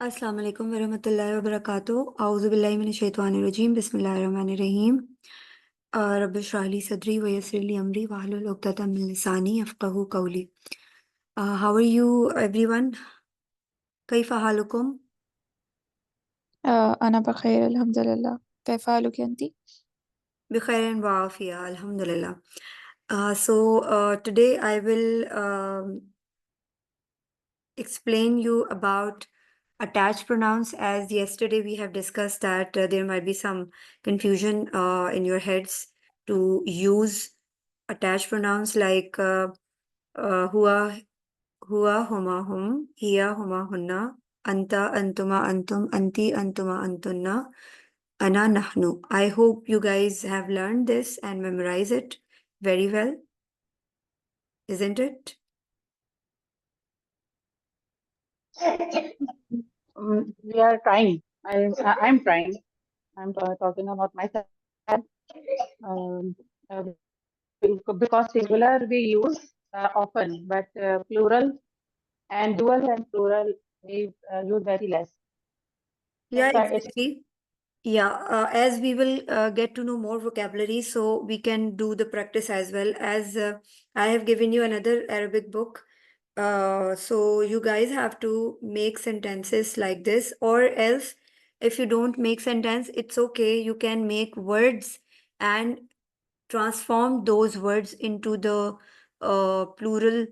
अस्सलाम वालेकुम वरहमतुल्लाहि वबरकातुहू औज़ु बिल्लाहि मिनश शैतानिर रजीम बिस्मिल्लाहिर रहमानिर रहीम रब्बि इश्रह ली सदरी व यस्सिर ली अमरी वहलुल उक़दतम मिन लिसानी यफ़क़हू क़ौली। How are you everyone? कैफ़ हालुकुम? أنا بخير الحمد لله. كيف حالك أنت؟ बिखैर व आफिया अल्हम्दुलिल्लाह. So today I will explain you about attached pronouns. As yesterday we have discussed that there might be some confusion in your heads to use attached pronouns like hua, huma, hum, hiya, huma, hunna, anta, antuma, antum, anti, antuma, antunna, ana, nahnu. I hope you guys have learned this and memorize it very well, isn't it? We are trying. I'm trying. I'm talking about myself. Um, uh, because singular we use often, but plural and dual and plural we use very less. Yeah, That's why it's exactly. Yeah, as we will get to know more vocabulary, so we can do the practice as well. As I have given you another Arabic book, so you guys have to make sentences like this, or else if you don't make sentence, it's okay. You can make words and transform those words into the plural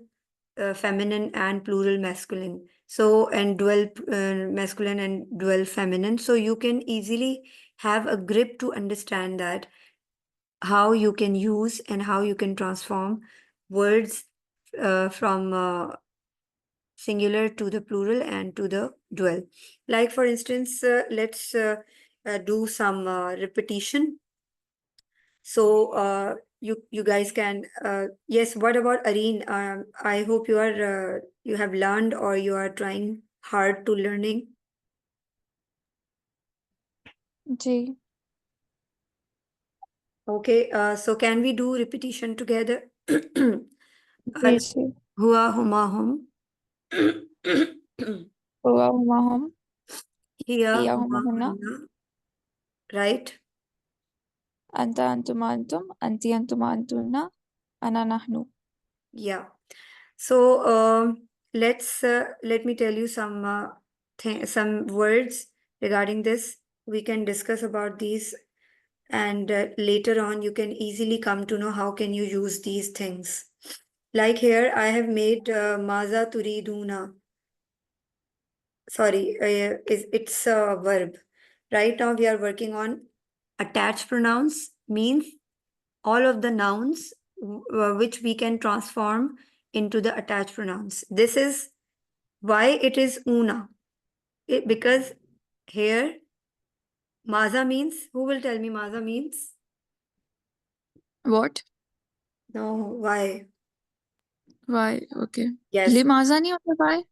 feminine and plural masculine. So, and dual masculine and dual feminine. So, you can easily have a grip to understand that how you can use and how you can transform words from singular to the plural and to the dual. Like, for instance, let's do some repetition. So you guys can yes. What about Areen? I hope you are you have learned or you are trying hard to learning. Ji Okay. So can we do repetition together? Ji ji Hua huma hum. हुआ हुमा हम Hiya हिया huma Huma हुन्ना hunna. Right. أنت أنتما أنتم أنتي أنتما أنتن أنا نحن. Yeah. So let me tell you some some words regarding this. We can discuss about these, and later on you can easily come to know how can you use these things. Like here, I have made maza turiduna. Sorry, it's a verb. Right now we are working on attached pronouns. Means all of the nouns which we can transform into the attached pronouns. This is why it is una. Because here maza means, who will tell me maza means? What? No, why? Why? Okay. Yes. लिमाजा नहीं होता why?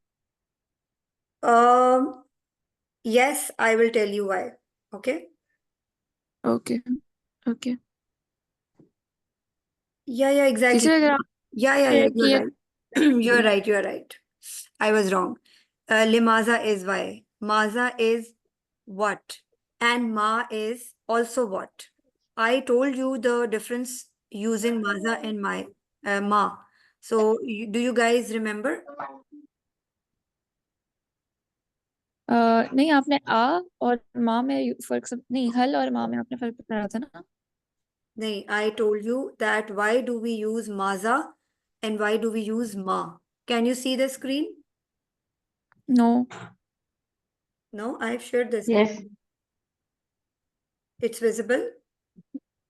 Yes, I will tell you why. Okay. Okay. Okay. Yeah, exactly. किसी अगर आप Yeah, share you're किए right. You're right. I was wrong. Limaza is why. Maza is what. And ma is also what. I told you the difference using maza and ma. So do you guys remember? नहीं आपने आ और माँ में फर्क सब नहीं हल और माँ में आपने फर्क बताया था ना. No, I told you that why do we use maza and why do we use ma? Can you see the screen? No. No, I've shared the screen. yes. It's visible?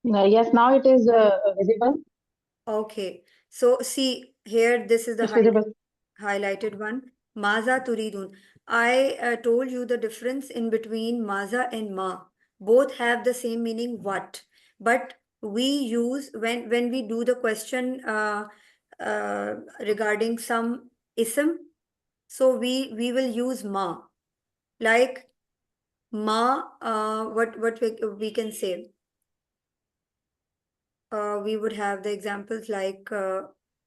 Yes, now it is visible. Okay. So see here, this is the It's visible. highlighted one. Maza turidun. I told you the difference in between maza and ma. Both have the same meaning, what? But we use when we do the question regarding some ism, so we will use ma. Like ma, what we can say? We would have the examples like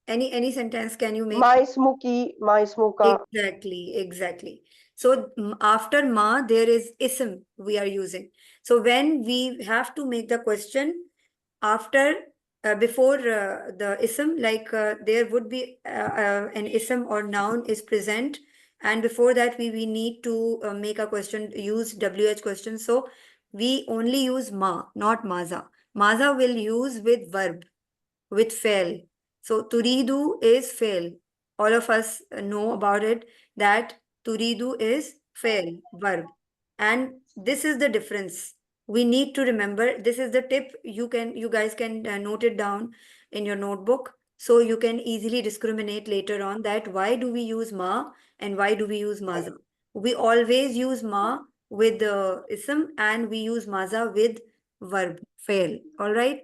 any sentence. Can you make? My Smokey, my Smoker. Exactly. So after ma, there is ism we are using. So when we have to make the question after, before the ism, like there would be an ism or noun is present, and before that we need to make a question, use WH question. So we only use ma, not maza. Maza will use with verb, with fail. So turidu is fail. All of us know about it, that turidu is fail, verb. And this is the difference. We need to remember, this is the tip. You guys can note it down in your notebook. So you can easily discriminate later on that why do we use ma and why do we use maza. We always use ma with the ism and we use maza with verb, fail. All right.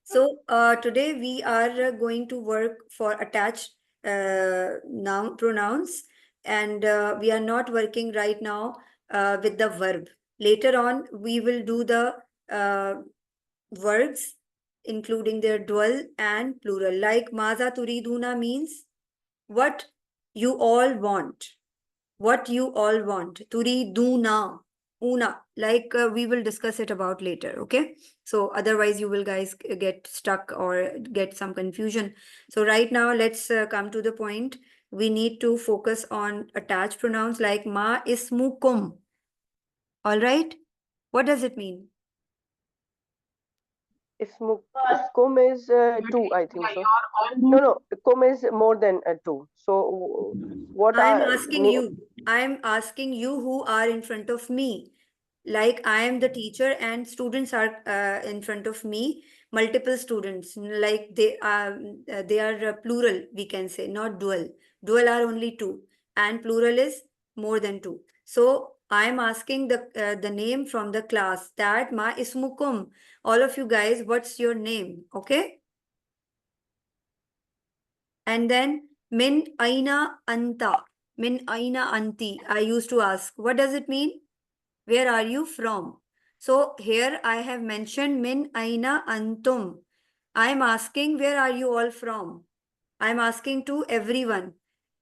So today we are going to work for attached noun pronouns, and we are not working right now with the verb. Later on, we will do the uh, verbs, including their dual and plural. Like maza turiduna means what you all want, what you all want. Turiduna, una, like we will discuss it about later. Okay, so otherwise you will guys get stuck or get some confusion. So right now let's come to the point. We need to focus on attached pronouns like ma ismukum. All right, what does it mean? Kum is two, I think so. No, kum is more than two. So what I'm are asking you. I'm asking you who are in front of me. Like I am the teacher and students are in front of me, multiple students, like they are plural, we can say, not dual. Dual are only two and plural is more than two. So I'm asking the name from the class, that ma ismukum. All of you guys, what's your name? Okay. And then min aina anta, min aina anti. I used to ask, what does it mean? Where are you from? So here I have mentioned min aina antum. I am asking where are you all from? I am asking to everyone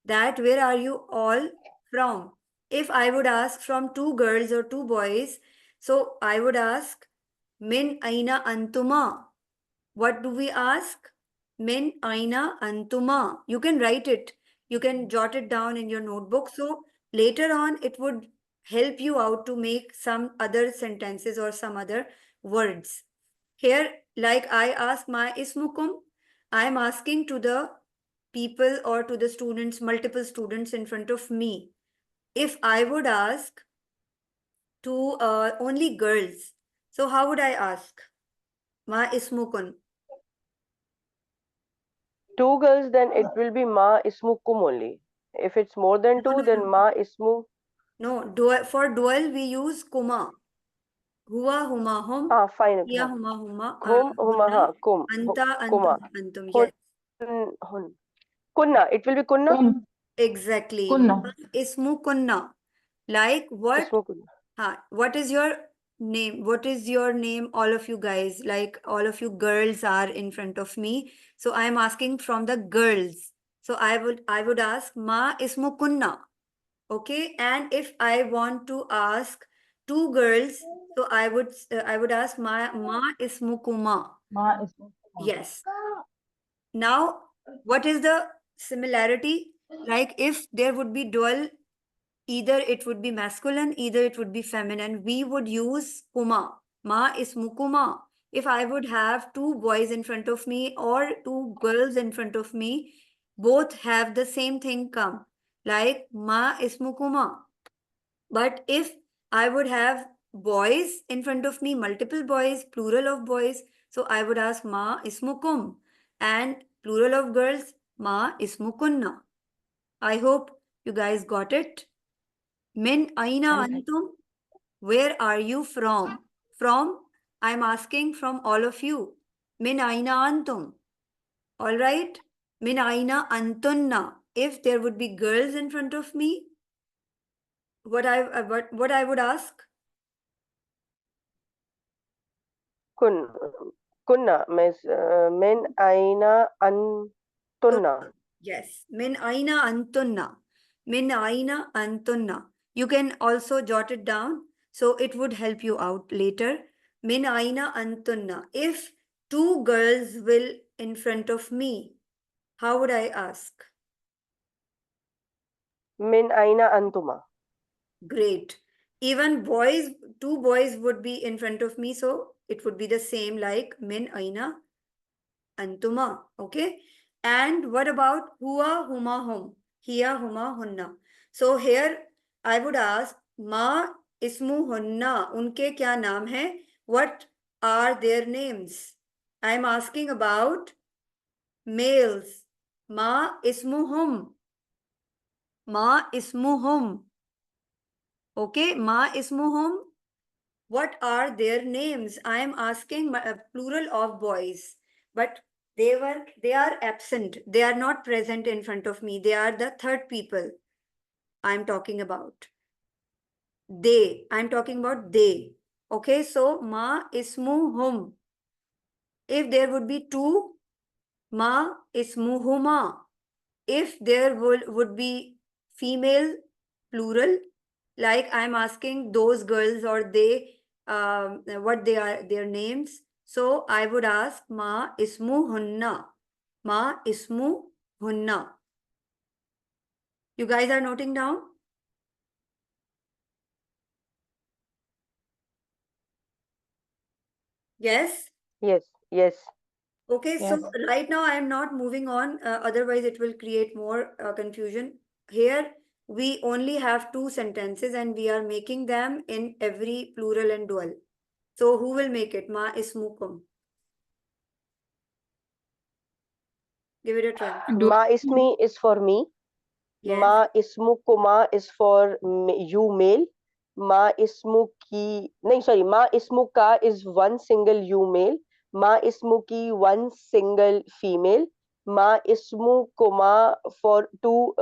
that where are you all from? If I would ask from two girls or two boys, so I would ask min aina antuma. What do we ask? Min aina antuma. You can write it. You can jot it down in your notebook. So later on, it would help you out to make some other sentences or some other words. Here, like I ask my ismukum, I am asking to the people or to the students, multiple students in front of me. If I would ask to only girls, so how would I ask? Ma ismukun. two girls, then it will be ma ismu kum only. If it's more than two, then ma ismu. No, dual, for dual we use kuma. Huwa, huma, hum. Fine. Hiya, huma, huma. Hum, huma, hunna, kum. anta, Kuma. antum, antum. Yes, Hun. Kunna. It will be kunna. Kun, exactly. kunna. Ma ismu kunna. Like what? Ismu kunna. What is your name? What is your name, all of you guys? Like all of you girls are in front of me. So I am asking from the girls. So I would ask ma ismu kunna. Okay, and if I want to ask two girls, so I would ask ma ismukuma. Ma ismukuma. Yes. Now, what is the similarity? Like if there would be dual, either it would be masculine, either it would be feminine. We would use kuma. Ma ismukuma. If I would have two boys in front of me or two girls in front of me, both have the same thing come. Like ma ismukuma. But if I would have boys in front of me, multiple boys, plural of boys, so I would ask ma ismukum, and plural of girls, ma ismukunna. I hope you guys got it. Min aina antum? Where are you from? From? I'm asking from all of you. Min aina antum? All right. Min aina antunna? If there would be girls in front of me, what I would ask? Kunna means min aina antunna. Yes, min aina antunna. Min aina antunna. You can also jot it down, so it would help you out later. Min aina antunna. If two girls will in front of me, how would I ask? Min aina antuma. Great. Even boys, two boys would be in front of me, so it would be the same like min aina antuma. Okay. And what about huwa, huma, hum? Hiya, huma, hunna. So here I would ask ma ismu hunna. Unke kya naam hai? What are their names? I am asking about males. Ma ismu hum. Ma ismu hum. Okay, ma ismuhum. What are their names? I am asking a plural of boys, but they are absent. They are not present in front of me. They are the third people I am talking about. They. I am talking about they. Okay, so ma ismuhum. If there would be two, ma ismuhuma. If there would be female plural, like I'm asking those girls or they, what they are, their names. So I would ask ma ismu hunna. Ma ismu hunna. You guys are noting down? Yes? Yes, yes. Okay, Yes. so right now I am not moving on, otherwise it will create more confusion. Here we only have two sentences and we are making them in every plural and dual. So who will make it? Ma ismukum. Give it a try. Ma ismi is for me. Yes. Ma ismukuma is for you male. Ma ismuki, no, sorry, ma ismuka is one single you male. Ma ismuki, one single female. Ma ismukuma for two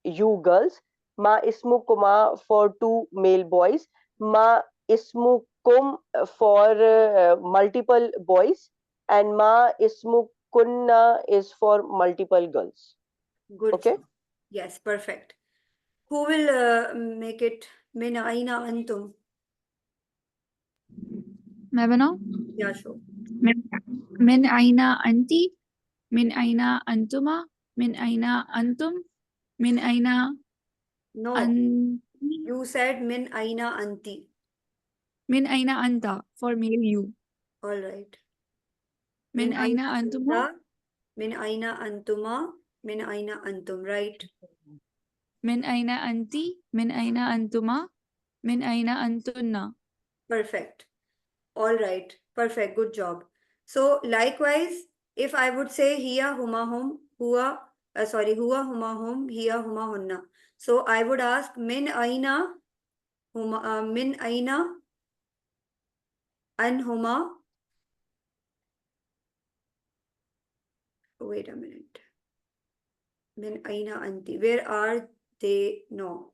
you girls. Ma ismukuma for two male boys. Ma ismukum for multiple boys. And ma ismukunna is for multiple girls. Good. Okay. job. Yes, perfect. Who will make it? Min aina antum? मैं बनाऊं? Yeah, sure. من أين أنت؟ من أين أنتما؟ من أين أنتم؟ من أين No, أنت؟ you said min aina anti. من أين أنت for male you. All right. من أين أنتما؟ anta, min aina antuma, min aina antum, right? من أين أنت؟ من أين أنتما؟ من أين أنتن؟ Perfect. All right. Perfect. Good job. So likewise, if I would say hiya huma hum, huwa, huwa huma hum, hiya huma hunna. So I would ask min aina huma, min aina an huma. Wait a minute. Min aina anti. Where are they? No.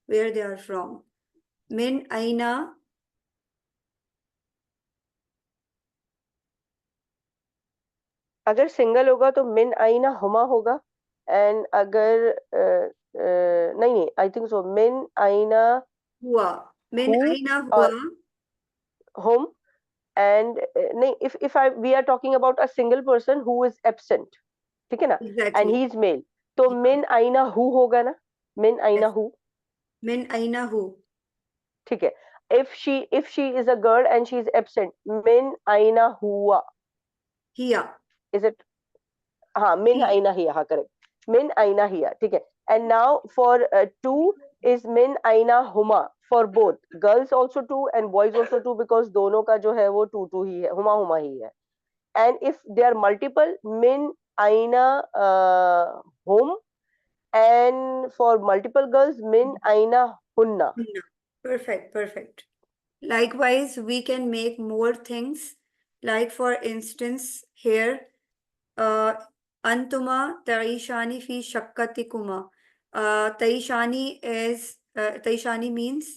Where they are from? Min aina. अगर single होगा तो मिन आइना हुमा होगा and अगर नहीं I think so मिन आइना Huwa. Min Who aina or- huwa. Whom and नहीं if I we are talking about a single person who is absent ठीक है ना and Exactly. He is male तो मिन आइना हु होगा ना मिन आइना Yes. Who Min aina hu. ठीक है if she is a girl and she is absent min aina huwa Hiya. is it हाँ min He. aina hiya हाँ करेक्ट min aina hiya ठीक है and now for two is min aina huma for both girls also two and boys also two because दोनों का जो है वो two two ही है हुमा हुमा ही है and if they are multiple min aina hum and for multiple girls min aina hunna. Hunna. Perfect. Perfect. Likewise, we can make more things. Like for instance, here, antuma taishani fi shakkatikuma. Taishani is taishani means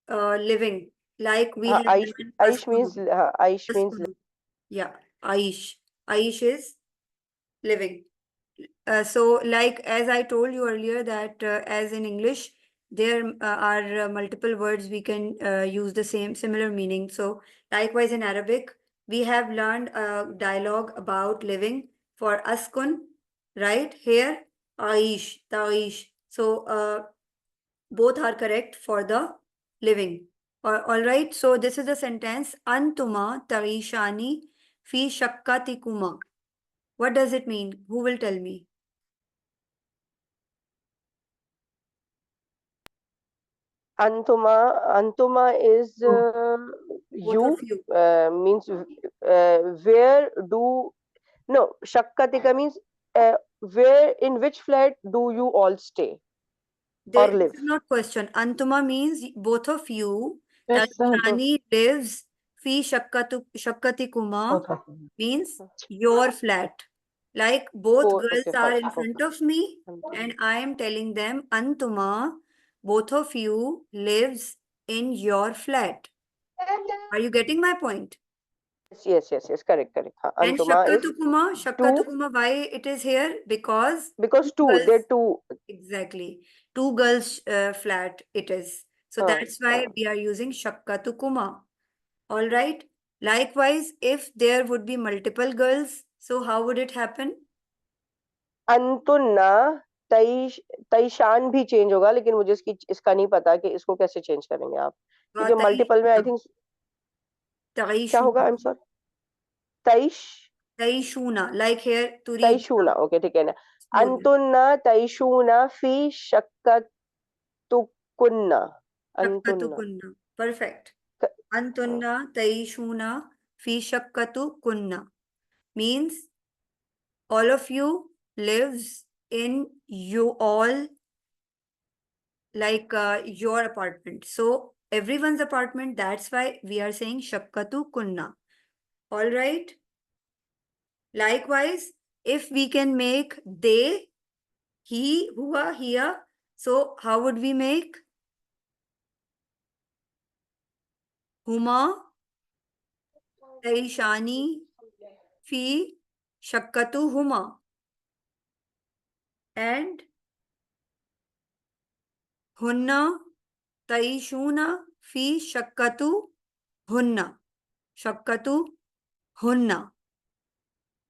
living. Like we have Aish, done Aish means Asmanu. Aish means Asmanu. Yeah, Aish. Aish is living. So like as I told you earlier that as in English, there are multiple words we can use the similar meaning. So likewise in Arabic, we have learned a dialogue about living for askun, right? Here, aish, taish. So both are correct for the living. All right. So this is the sentence Antuma taishani fi shakkatikuma. What does it mean? Who will tell me? Antuma is Both of you. means where do no Shakkatika means where in which flat do you all stay or This live? is not question. Antuma means both of you. Yes, Tashani lives fi shakkatikuma both of them. means your flat. Like both girls Okay, are fine. in front of me Okay. and I am telling them Antuma, both of you lives in your flat. Are you getting my point? Yes. Correct. Haan, And Antuma is two Shakkatukuma, why it is here? Because because two. girls, They're two. exactly, two girls flat it is. So that's why we are using Shakkatukuma. All right. Likewise, if there would be multiple girls, so how would it happen? अंतुन्ना तईशान भी change होगा लेकिन मुझे इसका नहीं पता कि इसको कैसे चेंज करेंगे आप क्योंकि मल्टीपल में आई थिंक क्या होगा I am sorry Taishuna, like here, Turi. तईशूना ओके ठीक है ना Slowly. अंतुन्ना तईशूना फी शक्कतुकुन्ना अंतुन्ना Shakkatukunna. Perfect. क- Antunna Taishuna fi Shakkatukunna means all of you lives in you all like your apartment. So everyone's apartment, that's why we are saying Shakkatukunna. All right. Likewise, if we can make they, he, hua, here, so how would we make? Huma, Taishani, fi, Shakkatu, huma. And Hunna, Taishuna, fi, Shakkatu, hunna. Shakkatu, hunna.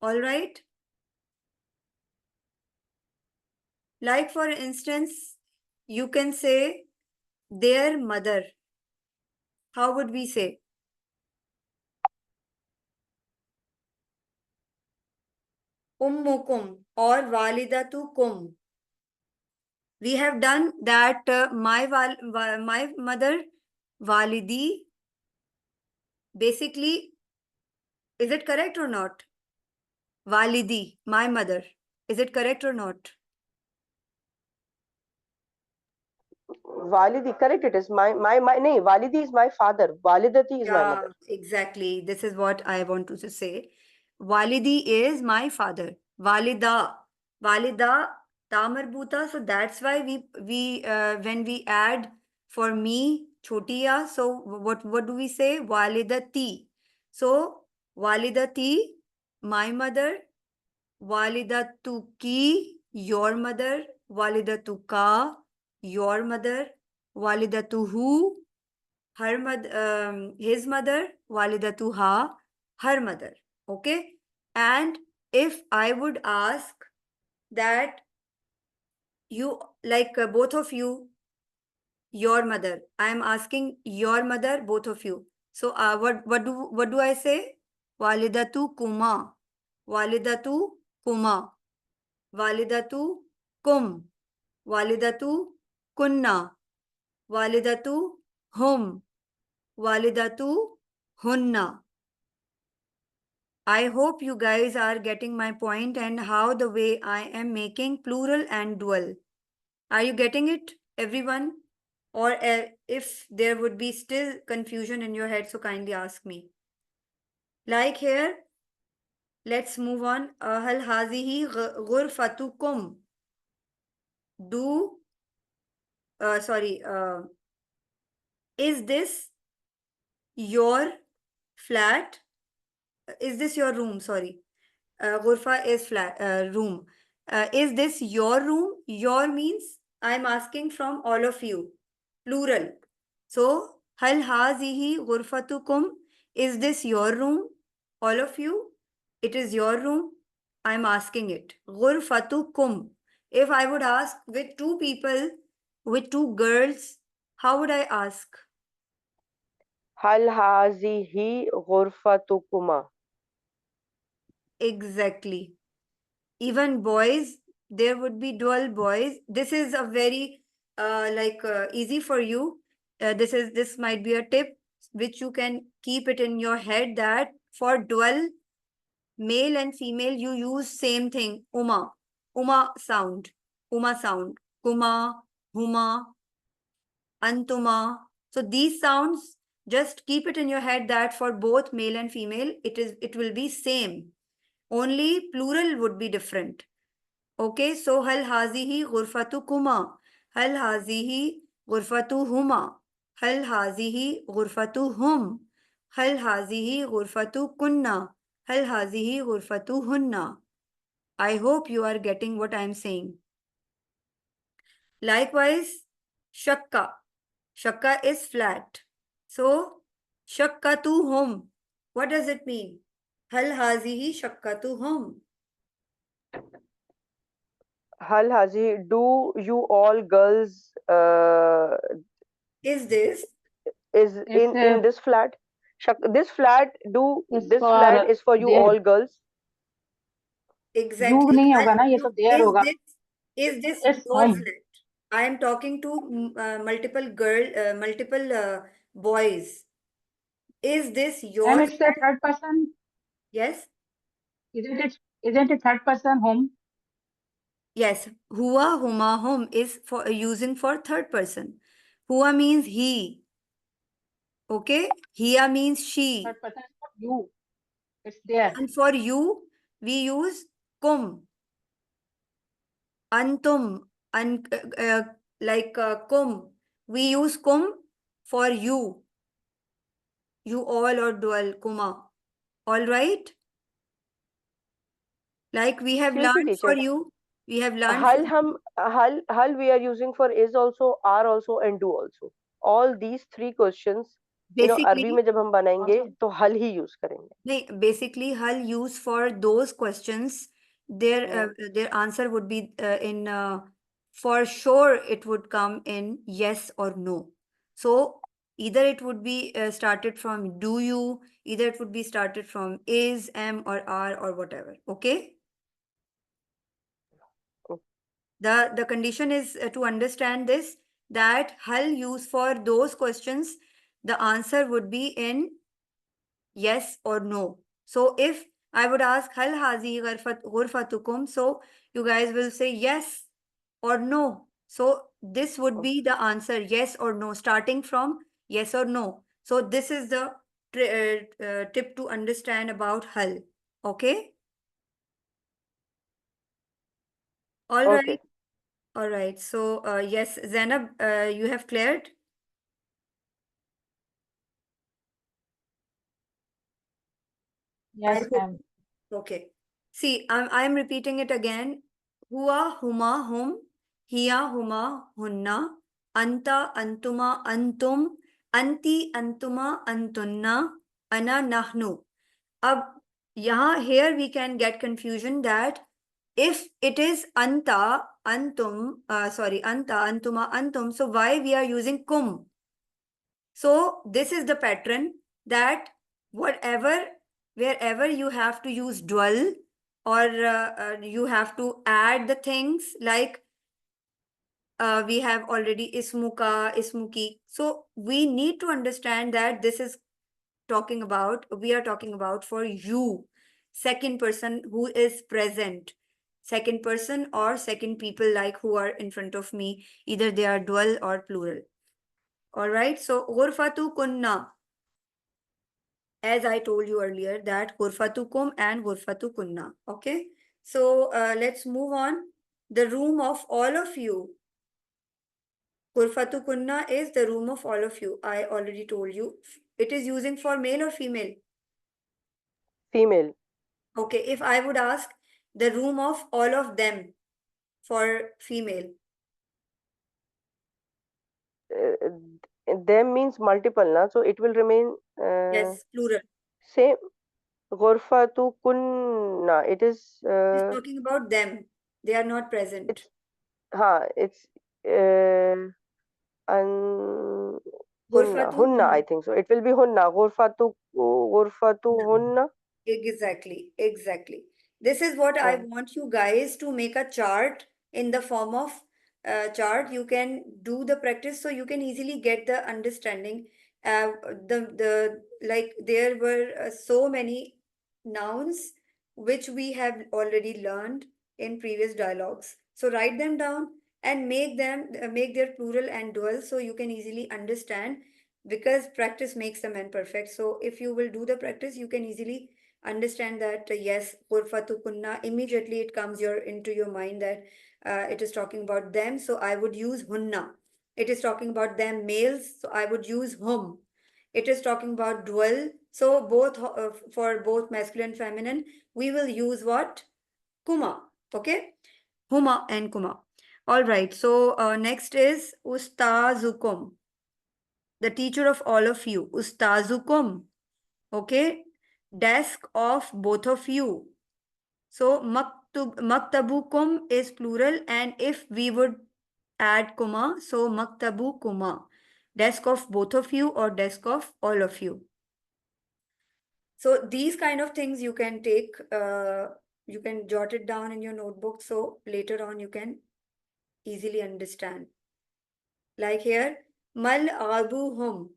All right. Like for instance, you can say their mother. How would we say? Ummukum or walidatukum. We have done that my mother, walidi, basically, is it correct or not? Walidi, my mother. Is it correct or not? वालिदी correct it is my नहीं वालिदी is my father वालिदती is my Yeah, mother exactly. This is what I want to say. Walidi is my father. Walida, Tamarbuta. So that's why we when we add for me chotiya. So what do we say? Walidati. So Walidati, my mother. Walidatuki, your mother. Walidatuka, your mother. Walidatuhu, her mother, his mother, walidatuha, her mother. Okay. And if I would ask that you like both of you, your mother, I am asking your mother, both of you. So what do I say? Walidatu kuma, walidatu kuma, walidatu kum, walidatu kunna, walidatu hum, walidatu hunna. I hope you guys are getting my point and how the way I am making plural and dual. Are you getting it, everyone? Or if there would be still confusion in your head, so kindly ask me. Like here, let's move on. Hal hazihi ghurfatukum. Do, sorry, is this your flat? Is this your room? Sorry. Ghurfa is flat, room. Is this your room? Your means I'm asking from all of you, plural. So, hal hazihi ghurfatukum? Is this your room? All of you? It is your room. I'm asking it. Ghurfatukum. If I would ask with two people, with two girls, how would I ask? Hal hazihi ghurfatukuma. Exactly. Even boys, there would be dual boys. This is a very easy for you. This might be a tip which you can keep it in your head that for dual male and female you use same thing, uma sound, kuma, huma, antuma. So these sounds, just keep it in your head that for both male and female it will be same, only plural would be different. Okay, so hal hazihi ghurfatukuma, hal hazihi ghurfatuhuma, hal hazihi ghurfatuhum, hal hazihi ghurfatukunna, hal hazihi ghurfatuhunna. I hope you are getting what I am saying. Likewise, shakka. Shakka is flat. So, shakkatuhum. What does it mean? Hal hazihi shakkatuhum. Hal hazihi, do you all girls Is this? It's in this flat? This flat, it's this for flat is for you there. all girls? You Exactly. नहीं होगा ना, ये तो there Is होगा. this It's your home. flat? I am talking to multiple boys. Is this your And it's a flat? third person. Yes. Isn't it third person home? Yes. Hua, huma, hum is for using for third person. Hua means he. Okay. Hia means she. Third person is for you. It's there. And for you, we use kum. Antum. Kum. We use kum for you. You all or dual, kuma. All right? Like we have Excuse me, learned for teacher. you. We have learned for Hal we are using for is also, are also, and do also. All these three questions, अरबी basically, में जब हम बनाएंगे Also, तो हल ही use करेंगे. basically hal use for those questions. Their answer would be in for sure it would come in yes or no. So either it would be started from do you, either it would be started from is, am, or are, or whatever. Okay. The condition is to understand this, that hal use for those questions, the answer would be in yes or no. So if I would ask hal hazi ghurfatukum, so you guys will say yes or no. So this would be the answer, yes or no, starting from yes or no. So this is the tip to understand about hal. Okay. All right. Okay. All right. So yes, Zainab, you have cleared. yes, I hope. ma'am. Okay. See, I'm repeating it again. Hua, huma, hum, hiya, huma, hunna, anta, antuma, antum, anti, antuma, antunna, ana, nahnu. Here we can get confusion that if it is anta, antum, anta, antuma, antum, so why we are using kum? So this is the pattern that wherever you have to use dual, or you have to add the things like we have already ismuka, ismuki. So we need to understand that we are talking about for you, second person who is present, second person or second people like who are in front of me, either they are dual or plural. All right. So ghurfatu kunna. As I told you earlier, that ghurfatukum and ghurfatukunna. Okay. So let's move on. The room of all of you. Ghurfatukunna is the room of all of you. I already told you. It is using for male or female. Female. Okay. If I would ask, The room of all of them for female. Them means multiple, na? So it will remain Yes, plural. same. Ghurfatu kunna. It is. It's talking about them. They are not present. It's an Ghurfatu hunna. I hunna. think so. It will be hunna. Ghurfatu hunna. Exactly. This is what I want you guys to make a chart in the form of chart. You can do the practice so you can easily get the understanding. The like there were so many nouns which we have already learned in previous dialogues. So write them down and make them make their plural and dual so you can easily understand, because practice makes the man perfect. So if you will do the practice, you can easily understand that yes, ghurfatu kunna, immediately it comes into your mind that it is talking about them, so I would use hunna. It is talking about them males, so I would use hum. It is talking about dual, so both for both masculine and feminine we will use what? Kuma. Okay, huma and kuma. All right, so next is ustazukum, the teacher of all of you. Ustazukum. Okay, desk of both of you. So maktabukum is plural, and if we would add kuma, so maktabu kuma, desk of both of you or desk of all of you. So these kind of things you can take, you can jot it down in your notebook, so later on you can easily understand. Like here, mal'abuhum,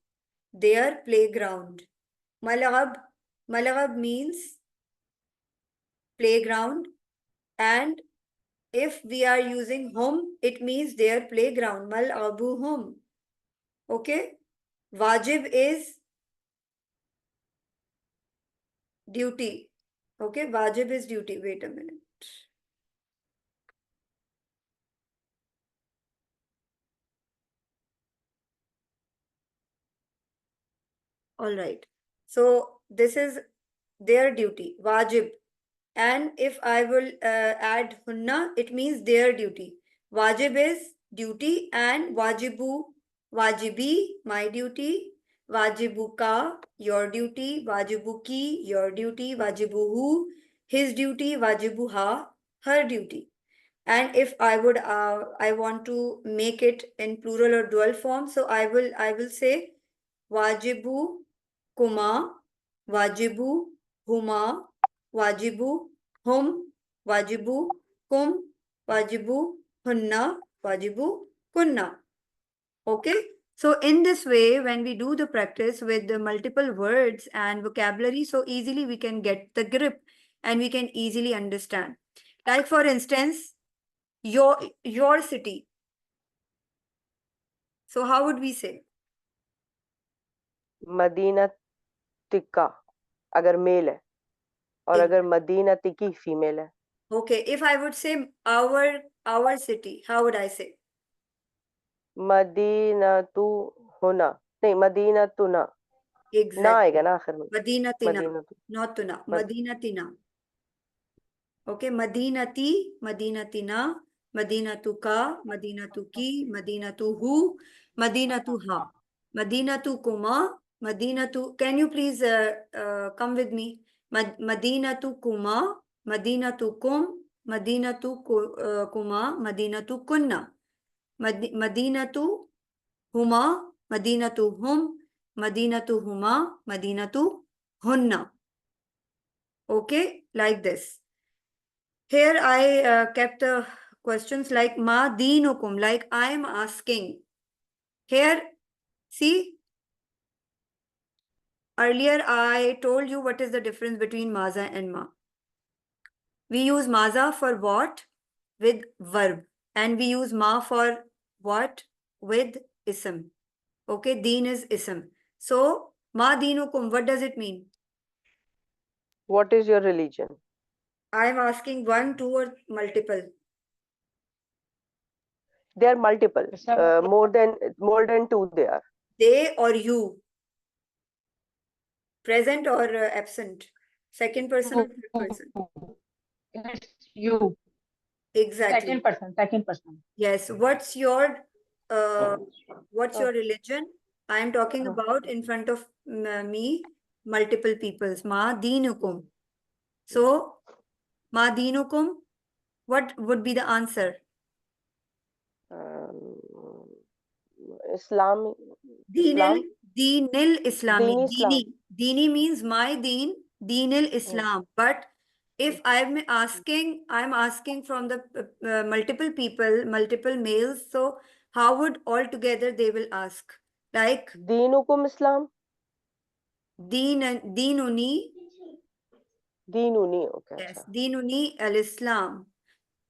their playground. Mal'ab means playground, and if we are using hum, it means their playground. Mal'abuhum. Okay. Wajib is duty. Okay. Wajib is duty. Wait a minute. All right. So this is their duty. Wajib. And if I will add hunna, it means their duty. Wajib is duty, and wajibu, wajibi, my duty. Wajibuka, your duty. Wajibuki, your duty. Wajibuhu, his duty. Wajibuha, her duty. And if I would, I want to make it in plural or dual form, so I will say wajibu kuma, wajibu huma, wajibu hum, wajibu kum, wajibu hunna, wajibu kunna. Okay. So in this way, when we do the practice with the multiple words and vocabulary, so easily we can get the grip and we can easily understand. Like for instance, your city. So how would we say? मदीनातिका अगर mail है और अगर मदीनातिकी female है. Okay, if I would say our city, how would I say? मदीनातु होना नहीं मदीनातुना ना Exactly. आएगा ना आखिर में. Madinatina, मदीनातु not tuna. Madinatina. Okay, Madinati, Madinatina, Madinatuka, Madinatuki, Madinatuhu, Madinatuha, Madinatukuma, Madinatu. Can you please come with me? Madinatukuma, Madinatukum, Madinatukuma, Madinatukunna, Madinatu huma, Madinatuhum, Madinatuhuma, Madinatuhunna. Okay, like this. Here I kept questions like ma dinukum, like I am asking. Here, see, earlier I told you what is the difference between maza and ma. We use maza for what? With verb. And we use ma for what? With ism. Okay, deen is ism. So, ma dinukum, what does it mean? What is your religion? I am asking one, two, or multiple. They are multiple. More than two they are. They or you? Present or absent? Second person or third person? It's you. Exactly. Second person. Yes. What's your religion? I am talking Oh. about in front of me, multiple peoples. Ma dinukum. So, ma dinukum, what would be the answer? Um, Islam. Dinil, Islam. dinil Islami. Deen Islam. Dini means my deen, dinil Islam. But if I'm asking from the multiple people, multiple males, so how would all together they will ask? Like Deenukum Islam. Deenuni, Deenuni. Okay. yes, Acha. Deenuni al-Islam.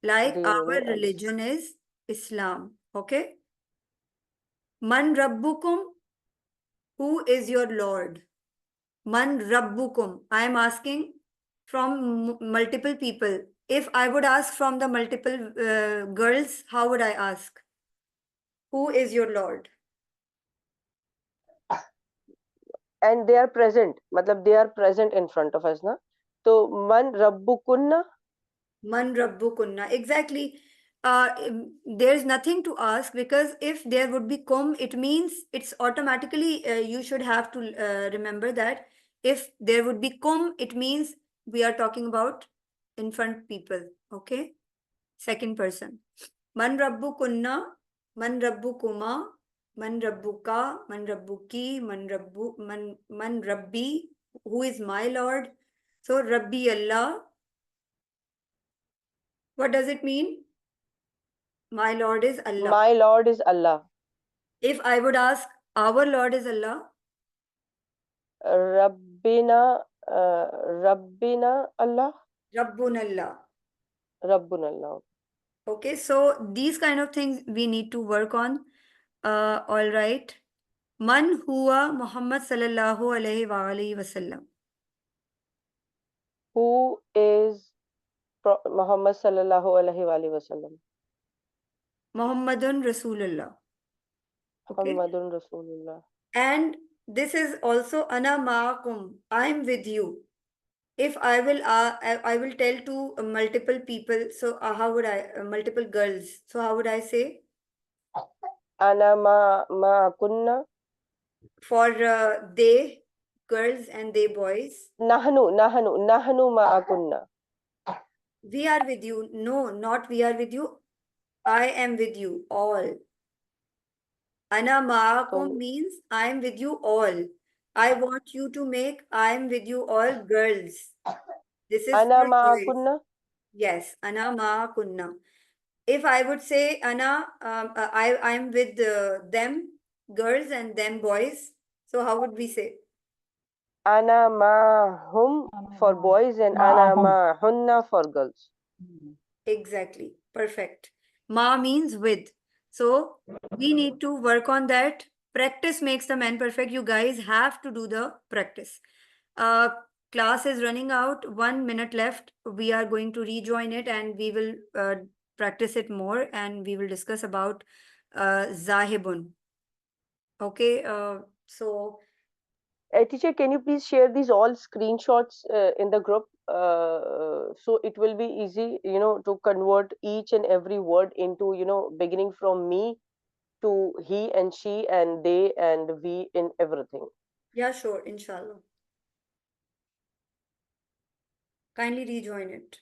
Like our Deenuni religion is Islam. Okay. Man Rabbukum, who is your Lord? Man Rabbukum. I am asking from multiple people. If I would ask from the multiple girls, how would I ask? Who is your Lord? And they are present. Matlab they are present in front of us, na? So man Rabbukunna. Man Rabbukunna. Exactly. There's nothing to ask because if there would be kum, it means it's automatically, you should have to remember that if there would be kum, it means we are talking about infant people. Okay. Second person. Man Rabbukunna, Man Rabbukuma, Man Rabbuka, Man Rabbuki, Man Rabbi, who is my Lord. So Rabbi Allah. What does it mean? My Lord is Allah. My Lord is Allah. If I would ask, our Lord is Allah. Rabbina. Rabbina Allah. Rabbun Allah. Rabbun Allah. Okay, so these kind of things we need to work on. All right. Man huwa Muhammad sallallahu alayhi wa alihi wasallam. Who is Muhammad sallallahu alaihi wa sallam? Muhammadun Rasulullah. Okay. Muhammadun Rasulullah. And this is also ana ma'akum. I am with you. If I will tell to multiple people. So how would I multiple girls? So how would I say? Ana ma'akunna. For they girls and they boys. Nahnu ma'akunna. We are with you. No, not we are with you. I am with you all. Ana ma'akum So means I am with you all. I want you to make I am with you all girls. This is ana for boys. ma'akunna. Yes, ana ma'akunna. If I would say ana, I am with them girls and them boys. So how would we say? Ana ma'hum for boys and ana ma'hunna for girls. Exactly. Perfect. Ma means with. So we need to work on that. Practice makes the man perfect. You guys have to do the practice. Class is running out. 1 minute left. We are going to rejoin it and we will practice it more and we will discuss about Zahibun. Okay. So Teacher, can you please share these all screenshots in the group? So it will be easy, to convert each and every word into, beginning from me to he and she and they and we in everything. yeah, sure. Inshallah. Kindly rejoin it.